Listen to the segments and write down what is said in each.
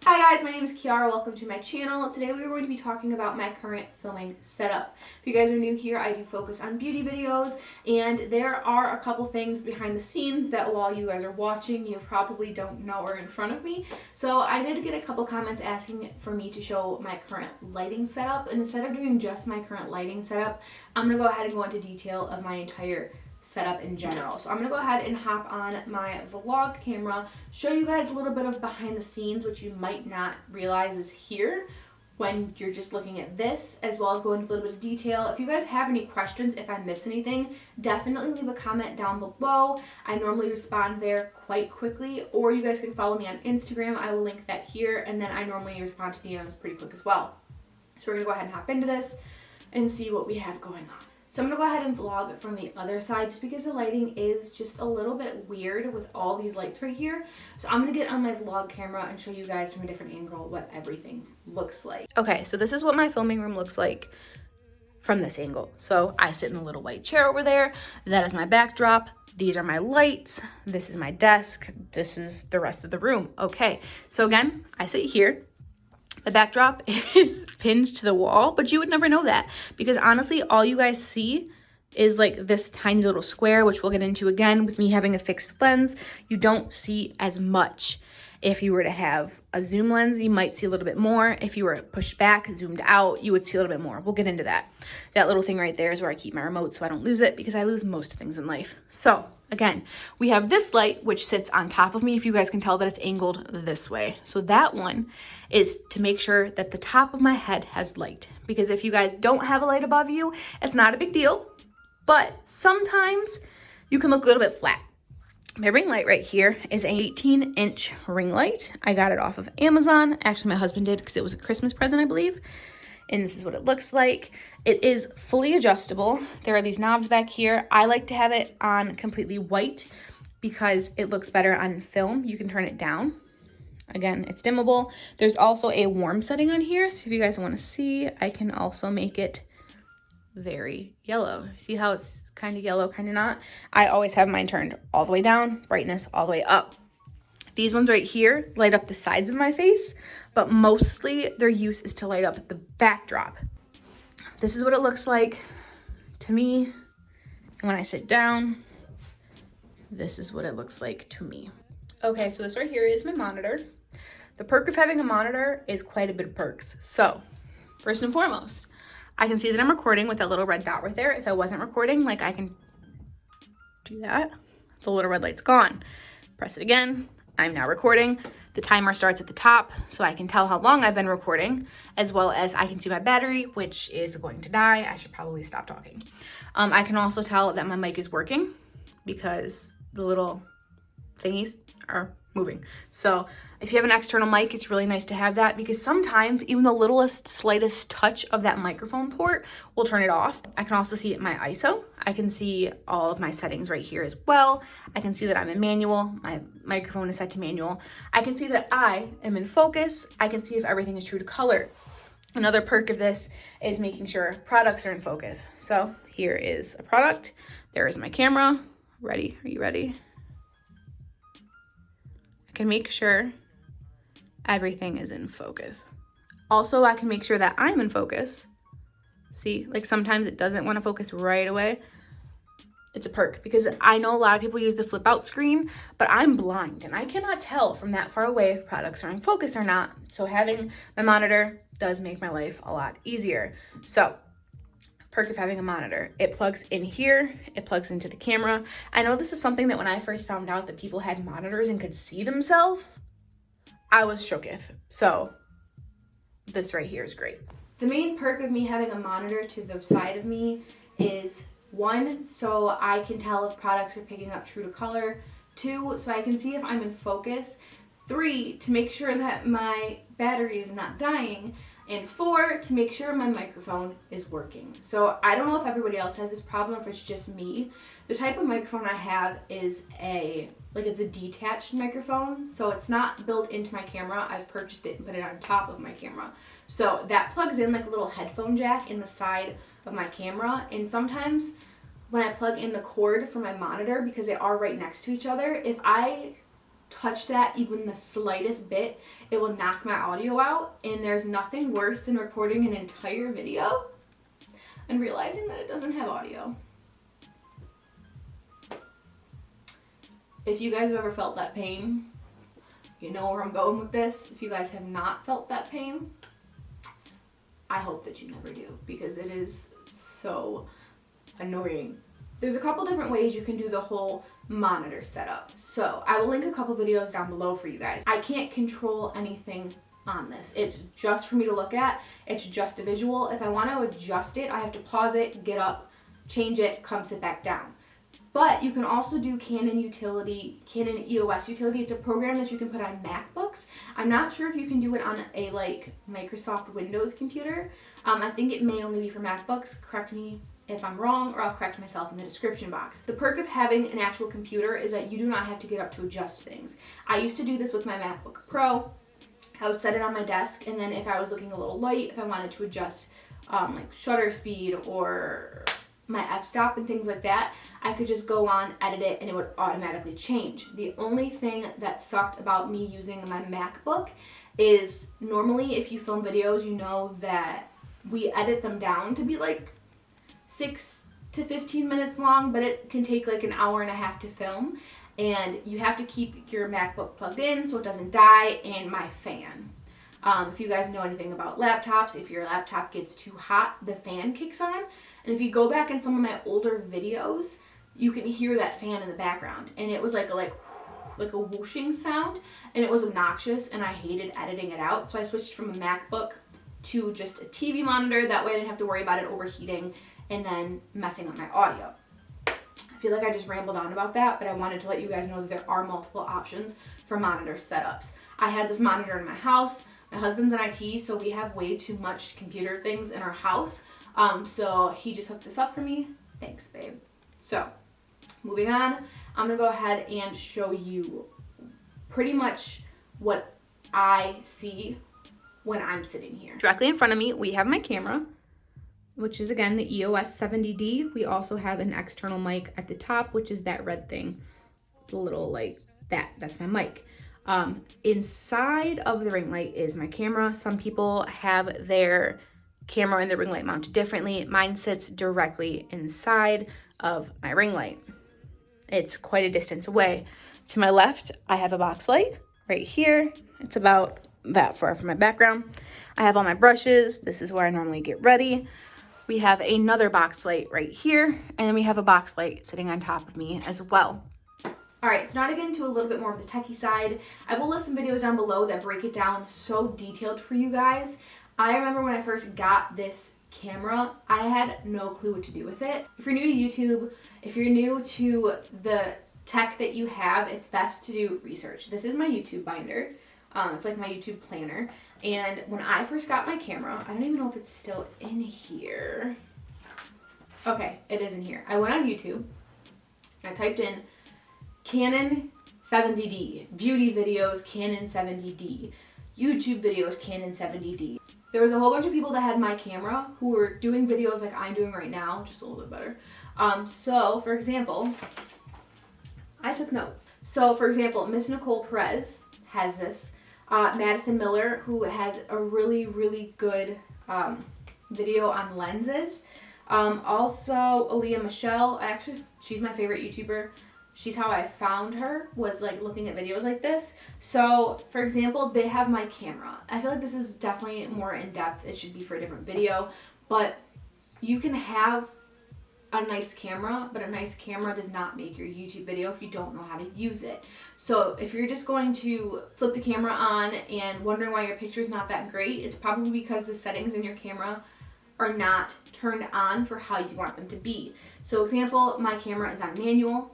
Hi guys, my name is Kiara. Welcome to my channel. Today we are going to be talking about my current filming setup. If you guys are new here, I do focus on beauty videos, and there are a couple things behind the scenes that while you guys are watching, you probably don't know are in front of me. So I did get a couple comments asking for me to show my current lighting setup, and instead of doing just my current lighting setup, I'm going to go ahead and go into detail of my entire setup in general. So I'm gonna go ahead and hop on my vlog camera, show you guys a little bit of behind the scenes, which you might not realize is here when you're just looking at this, as well as go into a little bit of detail. If you guys have any questions, if I miss anything, definitely leave a comment down below. I normally respond there quite quickly, or you guys can follow me on Instagram. I will link that here, and then I normally respond to DMs pretty quick as well. So we're gonna go ahead and hop into this and see what we have going on. So I'm going to go ahead and vlog from the other side just because the lighting is just a little bit weird with all these lights right here. So I'm going to get on my vlog camera and show you guys from a different angle what everything looks like. Okay, so this is what my filming room looks like from this angle. So I sit in a little white chair over there. That is my backdrop. These are my lights. This is my desk. This is the rest of the room. Okay, so again, I sit here. The backdrop is pinned to the wall, but you would never know that because honestly, all you guys see is like this tiny little square, which we'll get into again with me having a fixed lens. You don't see as much. If you were to have a zoom lens, you might see a little bit more. If you were pushed back, zoomed out, you would see a little bit more. We'll get into that. That little thing right there is where I keep my remote so I don't lose it because I lose most things in life. So again, we have this light which sits on top of me. If you guys can tell that it's angled this way. So that one is to make sure that the top of my head has light. Because if you guys don't have a light above you, it's not a big deal. But sometimes you can look a little bit flat. My ring light right here is an 18-inch ring light. I got it off of Amazon. Actually, my husband did because it was a Christmas present, I believe. And this is what it looks like. It is fully adjustable. There are these knobs back here. I like to have it on completely white because it looks better on film. You can turn it down. Again, it's dimmable. There's also a warm setting on here. So if you guys want to see, I can also make it very yellow. See how it's kind of yellow, kind of not? I always have mine turned all the way down, brightness all the way up. These ones right here light up the sides of my face, but mostly their use is to light up the backdrop. This is what it looks like to me. And when I sit down, this is what it looks like to me. Okay, so this right here is my monitor. The perk of having a monitor is quite a bit of perks. So, first and foremost, I can see that I'm recording with that little red dot right there. If I wasn't recording, like I can do that. The little red light's gone. Press it again. I'm now recording. The timer starts at the top, so I can tell how long I've been recording, as well as I can see my battery, which is going to die. I should probably stop talking. I can also tell that my mic is working because the little thingies are moving. So if you have an external mic, it's really nice to have that because sometimes even the littlest, slightest touch of that microphone port will turn it off. I can also see my ISO. I can see all of my settings right here as well. I can see that I'm in manual. My microphone is set to manual. I can see that I am in focus. I can see if everything is true to color. Another perk of this is making sure products are in focus. So here is a product. There is my camera. Ready? Are you ready? Can make sure everything is in focus. Also, I can make sure that I'm in focus. See, like sometimes it doesn't want to focus right away. It's a perk because I know a lot of people use the flip out screen, but I'm blind and I cannot tell from that far away if products are in focus or not. So having my monitor does make my life a lot easier. So perk of having a monitor. It plugs in here, it plugs into the camera. I know this is something that when I first found out that people had monitors and could see themselves, I was shooketh. So this right here is great. The main perk of me having a monitor to the side of me is 1, so I can tell if products are picking up true to color. 2, so I can see if I'm in focus. 3, to make sure that my battery is not dying. And 4, to make sure my microphone is working. So I don't know if everybody else has this problem, if it's just me. The type of microphone I have is it's a detached microphone. So it's not built into my camera. I've purchased it and put it on top of my camera. So that plugs in like a little headphone jack in the side of my camera. And sometimes when I plug in the cord for my monitor, because they are right next to each other, if I touch that even the slightest bit, it will knock my audio out. And there's nothing worse than recording an entire video and realizing that it doesn't have audio. If you guys have ever felt that pain, you know where I'm going with this. If you guys have not felt that pain, I hope that you never do, because it is so annoying. There's a couple different ways you can do the whole monitor setup. So I will link a couple videos down below for you guys. I can't control anything on this. It's just for me to look at. It's just a visual. If I want to adjust it, I have to pause it, get up, change it, come sit back down. But you can also do Canon EOS utility. It's a program that you can put on MacBooks. I'm not sure if you can do it on a Microsoft Windows computer. I think it may only be for MacBooks. Correct me if I'm wrong, or I'll correct myself in the description box. The perk of having an actual computer is that you do not have to get up to adjust things. I used to do this with my MacBook Pro. I would set it on my desk, and then if I was looking a little light, if I wanted to adjust shutter speed or my f-stop and things like that, I could just go on, edit it, and it would automatically change. The only thing that sucked about me using my MacBook is normally if you film videos, you know that we edit them down to be 6 to 15 minutes long, but it can take an hour and a half to film, and you have to keep your MacBook plugged in so it doesn't die, and my fan. If you guys know anything about laptops, if your laptop gets too hot, the fan kicks on. And if you go back in some of my older videos, you can hear that fan in the background. And it was like a whooshing sound, and it was obnoxious, and I hated editing it out. So I switched from a MacBook to just a TV monitor. That way I didn't have to worry about it overheating and then messing up my audio. I feel like I just rambled on about that, but I wanted to let you guys know that there are multiple options for monitor setups. I had this monitor in my house. My husband's in IT, so we have way too much computer things in our house. So he just hooked this up for me. Thanks, babe. So, moving on, I'm gonna go ahead and show you pretty much what I see when I'm sitting here. Directly in front of me, we have my camera, which is again the EOS 70D. We also have an external mic at the top, which is that red thing, the little that's my mic. Inside of the ring light is my camera. Some people have their camera and the ring light mounted differently. Mine sits directly inside of my ring light. It's quite a distance away. To my left, I have a box light right here. It's about that far from my background. I have all my brushes. This is where I normally get ready. We have another box light right here, and then we have a box light sitting on top of me as well. All right, so now to get into a little bit more of the techie side, I will list some videos down below that break it down so detailed for you guys. I remember when I first got this camera, I had no clue what to do with it. If you're new to YouTube, if you're new to the tech that you have, it's best to do research. This is my YouTube binder. It's like my YouTube planner. And when I first got my camera, I don't even know if it's still in here. Okay, it is in here. I went on YouTube, and I typed in Canon 70D, beauty videos, Canon 70D, YouTube videos, Canon 70D. There was a whole bunch of people that had my camera who were doing videos like I'm doing right now, just a little bit better. So, for example, I took notes. So, for example, Miss Nicole Perez has this. Madison Miller, who has a really, really good video on lenses. Also, Aaliyah Michelle, she's my favorite YouTuber. She's how I found her, was looking at videos like this. So, for example, they have my camera. I feel like this is definitely more in-depth. It should be for a different video. But you can have a nice camera, but a nice camera does not make your YouTube video if you don't know how to use it. So if you're just going to flip the camera on and wondering why your picture is not that great, it's probably because the settings in your camera are not turned on for how you want them to be. So example, my camera is on manual.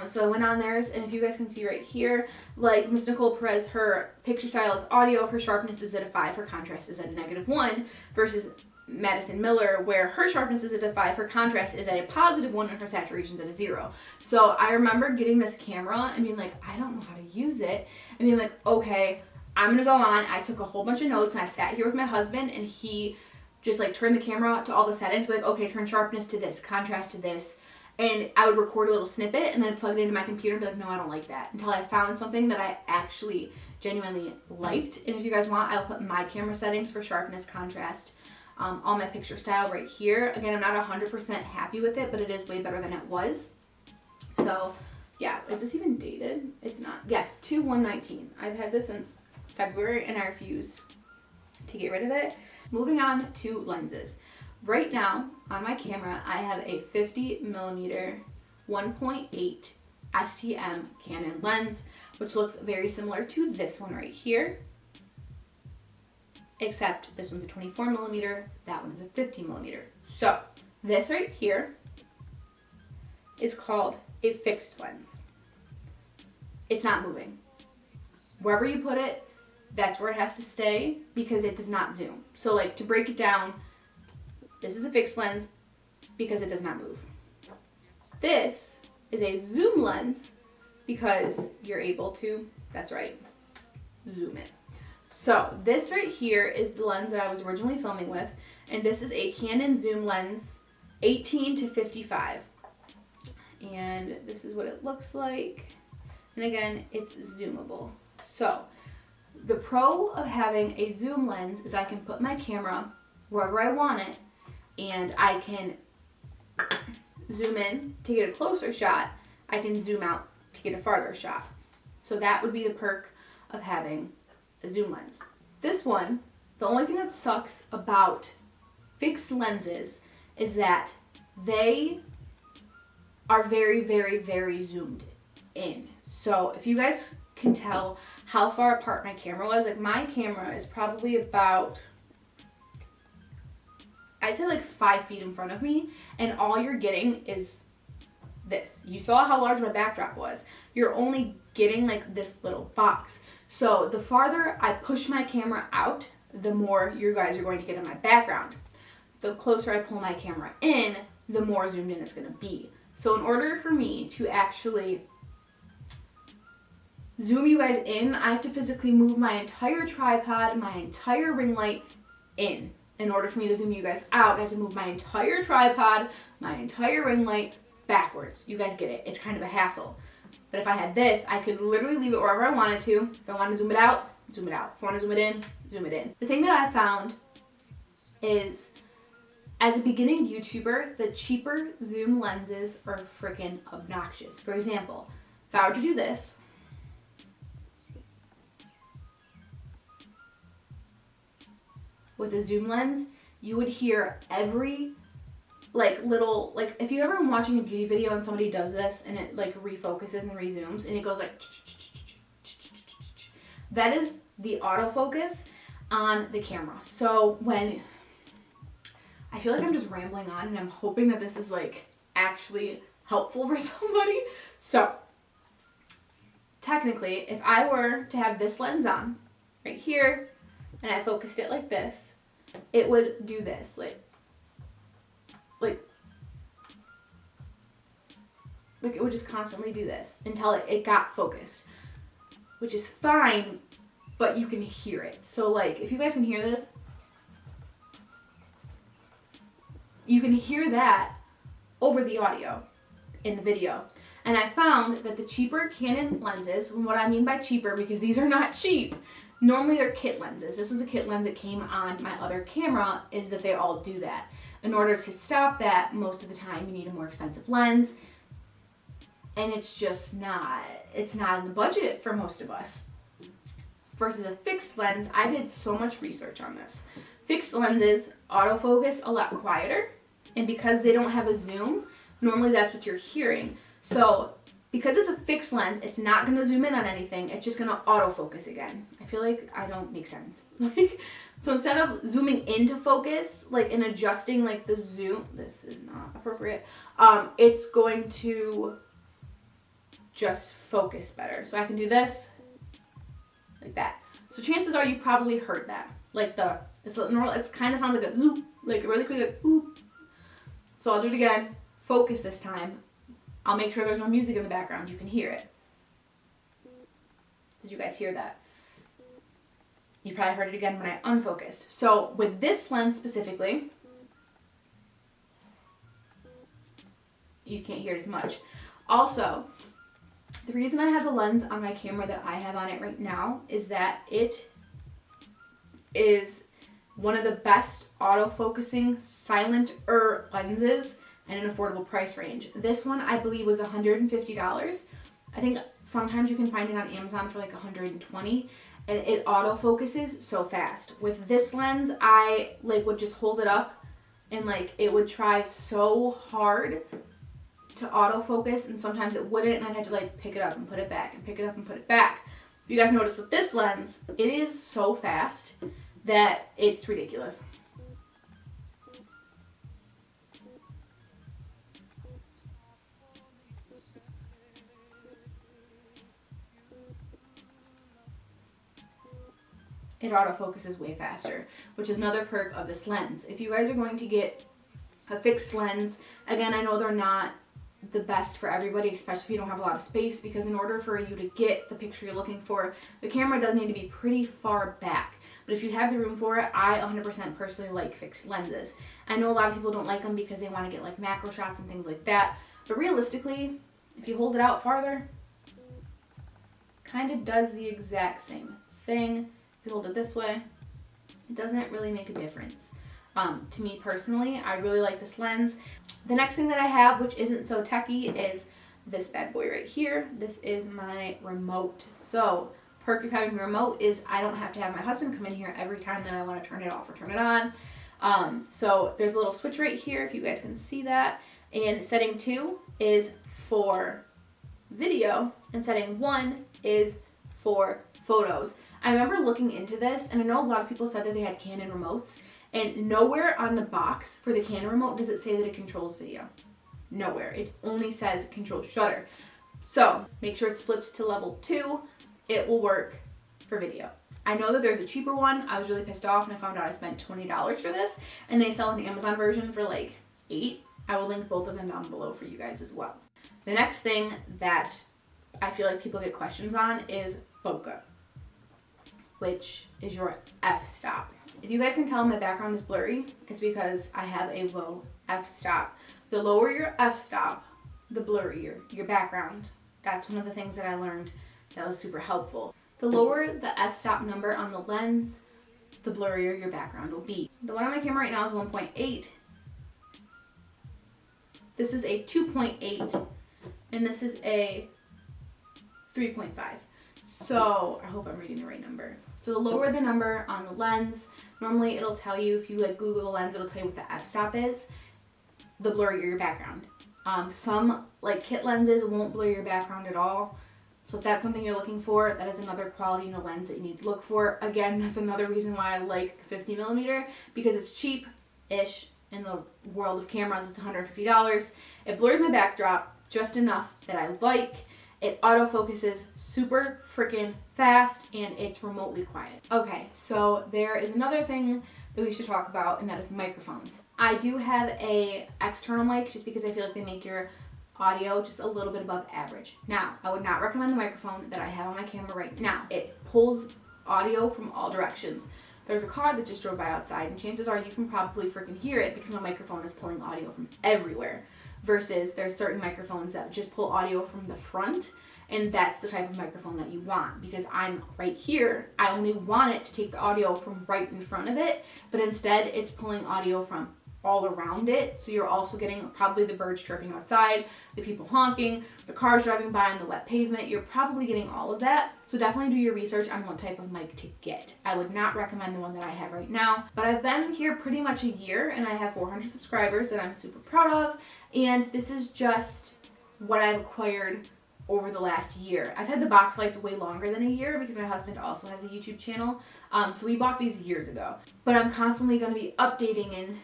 So I went on theirs, and if you guys can see right here, Miss Nicole Perez, her picture style is audio, her sharpness is at a 5, her contrast is at a -1, versus Madison Miller, where her sharpness is at a 5, her contrast is at a +1, and her saturation is at a 0. So I remember getting this camera and being like, I don't know how to use it, and being like, okay, I'm gonna go on. I took a whole bunch of notes, and I sat here with my husband, and he just turned the camera to all the settings, okay, turn sharpness to this, contrast to this, and I would record a little snippet and then plug it into my computer and be like, no, I don't like that, until I found something that I actually genuinely liked. And if you guys want, I'll put my camera settings for sharpness, contrast, on my picture style right here. Again, I'm not 100% happy with it, but it is way better than it was. So yeah, is this even dated? It's not. Yes, 2/1/19. I've had this since February and I refuse to get rid of it. Moving on to lenses. Right now on my camera, I have a 50mm 1.8 STM Canon lens, which looks very similar to this one right here, except this one's a 24mm, that one is a 50mm. So this right here is called a fixed lens. It's not moving. Wherever you put it, that's where it has to stay because it does not zoom. So like, to break it down, this is a fixed lens because it does not move. This is a zoom lens because you're able to, that's right, zoom it. So this right here is the lens that I was originally filming with, and this is a Canon zoom lens 18-55. And this is what it looks like. And again, it's zoomable. So the pro of having a zoom lens is I can put my camera wherever I want it, and I can zoom in to get a closer shot. I can zoom out to get a farther shot. So that would be the perk of having a zoom lens. This one, the only thing that sucks about fixed lenses is that they are very, very, very zoomed in. So if you guys can tell how far apart my camera was, like my camera is probably about, I'd say like 5 feet in front of me, and all you're getting is this. You saw how large my backdrop was. You're only getting like this little box. So the farther I push my camera out, the more you guys are going to get in my background. The closer I pull my camera in, the more zoomed in it's going to be. So in order for me to actually zoom you guys in, I have to physically move my entire tripod, my entire ring light in. In order for me to zoom you guys out, I have to move my entire tripod, my entire ring light backwards. You guys get it. It's kind of a hassle. But if I had this, I could literally leave it wherever I wanted to. If I want to zoom it out, zoom it out. If I want to zoom it in, zoom it in. The thing that I found is, as a beginning YouTuber, the cheaper zoom lenses are freaking obnoxious. For example, if I were to do this, with a zoom lens, you would hear every like little, like if you ever been watching a beauty video and somebody does this and it like refocuses and rezooms and it goes like, that is the autofocus on the camera. So when, I feel like I'm just rambling on and I'm hoping that this is like actually helpful for somebody. So technically, if I were to have this lens on right here and I focused it like this, it would do this, like it would just constantly do this until it got focused, which is fine, but you can hear it. So like, if you guys can hear this, you can hear that over the audio in the video. And I found that the cheaper Canon lenses, and what I mean by cheaper, because these are not cheap, normally they're kit lenses. This is a kit lens that came on my other camera, is that they all do that. In order to stop that, most of the time you need a more expensive lens, and it's just not, it's not in the budget for most of us. Versus a fixed lens, I did so much research on this. Fixed lenses autofocus a lot quieter, and because they don't have a zoom, normally that's what you're hearing. So because it's a fixed lens, it's not going to zoom in on anything, it's just going to autofocus again. I feel like I don't make sense. So instead of zooming into focus, like and adjusting like the zoom, this is not appropriate, it's going to just focus better. So I can do this like that. So chances are you probably heard that. Like it's normal, it kind of sounds like a zoom, like really quick, like ooh. So I'll do it again, focus this time. I'll make sure there's no music in the background, you can hear it. Did you guys hear that? You probably heard it again when I unfocused. So with this lens specifically, you can't hear it as much. Also, the reason I have the lens on my camera that I have on it right now is that it is one of the best autofocusing silent-er lenses and an affordable price range. This one I believe was $150. I think sometimes you can find it on Amazon for like $120, and it autofocuses so fast. With this lens, I like would just hold it up and like it would try so hard to autofocus, and sometimes it wouldn't, and I'd have to like pick it up and put it back and pick it up and put it back. If you guys notice with this lens, it is so fast that it's ridiculous. It autofocuses way faster, which is another perk of this lens. If you guys are going to get a fixed lens, again, I know they're not the best for everybody, especially if you don't have a lot of space, because in order for you to get the picture you're looking for, the camera does need to be pretty far back. But if you have the room for it, I 100% personally like fixed lenses. I know a lot of people don't like them because they want to get like macro shots and things like that, but realistically, if you hold it out farther, kind of does the exact same thing. If you hold it this way, it doesn't really make a difference. To me personally, I really like this lens. The next thing that I have, which isn't so techy, is this bad boy right here. This is my remote. So, perk of having a remote is I don't have to have my husband come in here every time that I want to turn it off or turn it on. So there's a little switch right here if you guys can see that. And setting 2 is for video, and setting 1 is for photos. I remember looking into this, and I know a lot of people said that they had Canon remotes, and nowhere on the box for the Canon remote does it say that it controls video. Nowhere. It only says controls shutter. So make sure it's flipped to level 2. It will work for video. I know that there's a cheaper one. I was really pissed off and I found out I spent $20 for this, and they sell an Amazon version for like $8. I will link both of them down below for you guys as well. The next thing that I feel like people get questions on is bokeh, which is your f-stop. If you guys can tell my background is blurry, it's because I have a low f-stop. The lower your f-stop, the blurrier your background. That's one of the things that I learned that was super helpful. The lower the f-stop number on the lens, the blurrier your background will be. The one on my camera right now is 1.8. This is a 2.8, and this is a 3.5. So I hope I'm reading the right number. So the lower the number on the lens, normally it'll tell you, if you like Google the lens, it'll tell you what the f-stop is, the blurrier your background. Some like kit lenses won't blur your background at all. So if that's something you're looking for, that is another quality in the lens that you need to look for. Again, that's another reason why I like the 50mm, because it's cheap-ish in the world of cameras. It's $150. It blurs my backdrop just enough that I like. It autofocuses super freaking fast, and it's remotely quiet. Okay, so there is another thing that we should talk about, and that is microphones. I do have a external mic just because I feel like they make your audio just a little bit above average. Now, I would not recommend the microphone that I have on my camera right now. It pulls audio from all directions. There's a car that just drove by outside, and chances are you can probably freaking hear it because my microphone is pulling audio from everywhere. Versus there's certain microphones that just pull audio from the front, and that's the type of microphone that you want. Because I'm right here, I only want it to take the audio from right in front of it, but instead it's pulling audio from all around it. So you're also getting probably the birds chirping outside, the people honking, the cars driving by on the wet pavement. You're probably getting all of that. So definitely do your research on what type of mic to get. I would not recommend the one that I have right now, but I've been here pretty much a year, and I have 400 subscribers that I'm super proud of. And this is just what I've acquired over the last year. I've had the box lights way longer than a year because my husband also has a YouTube channel. So we bought these years ago, but I'm constantly going to be updating, and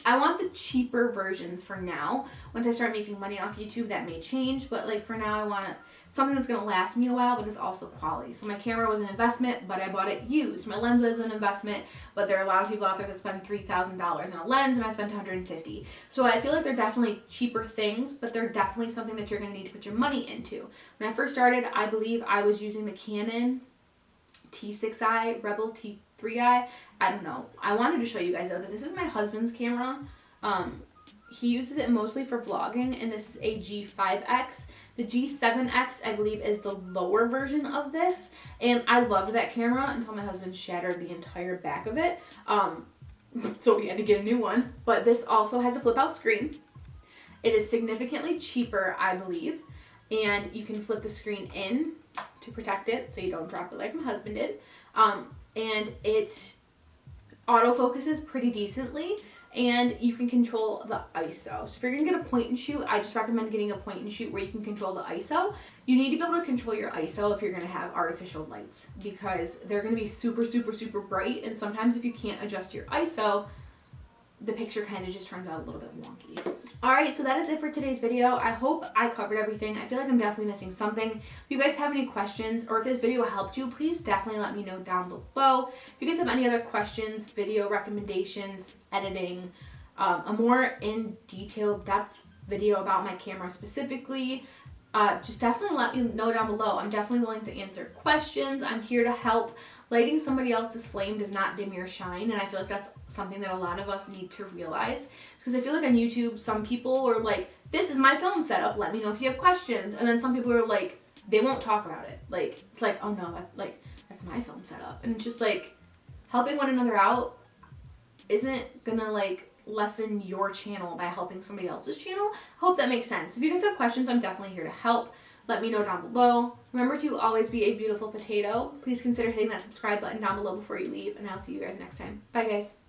I want the cheaper versions for now. Once I start making money off YouTube, that may change, but like for now I want something that's going to last me a while, but is also quality. So my camera was an investment, but I bought it used. My lens was an investment, but there are a lot of people out there that spend $3,000 on a lens, and I spent $150. So I feel like they're definitely cheaper things, but they're definitely something that you're going to need to put your money into. When I first started, I believe I was using the Canon T6i, Rebel T3i. I don't know. I wanted to show you guys though that this is my husband's camera. he uses it mostly for vlogging, and this is a G5X. The G7X, I believe, is the lower version of this, and I loved that camera until my husband shattered the entire back of it, so we had to get a new one. But this also has a flip-out screen. It is significantly cheaper, I believe, and you can flip the screen in to protect it so you don't drop it like my husband did, and it autofocuses pretty decently, and you can control the ISO. So if you're gonna get a point and shoot, I just recommend getting a point and shoot where you can control the ISO. You need to be able to control your ISO if you're gonna have artificial lights, because they're gonna be super, super, super bright, and sometimes if you can't adjust your ISO, the picture kind of just turns out a little bit wonky. Alright, so that is it for today's video. I hope I covered everything. I feel like I'm definitely missing something. If you guys have any questions, or if this video helped you, please definitely let me know down below. If you guys have any other questions, video recommendations, editing, a more in detail depth video about my camera specifically, just definitely let me know down below. I'm definitely willing to answer questions. I'm here to help. Lighting somebody else's flame does not dim your shine, and I feel like that's something that a lot of us need to realize. Because I feel like on YouTube, some people are like, this is my film setup, let me know if you have questions. And then some people are like, they won't talk about it. Like, it's like, oh no, that's my film setup. And it's just like, helping one another out isn't gonna like lessen your channel by helping somebody else's channel. Hope that makes sense. If you guys have questions, I'm definitely here to help. Let me know down below. Remember to always be a beautiful potato. Please consider hitting that subscribe button down below before you leave, and I'll see you guys next time. Bye guys.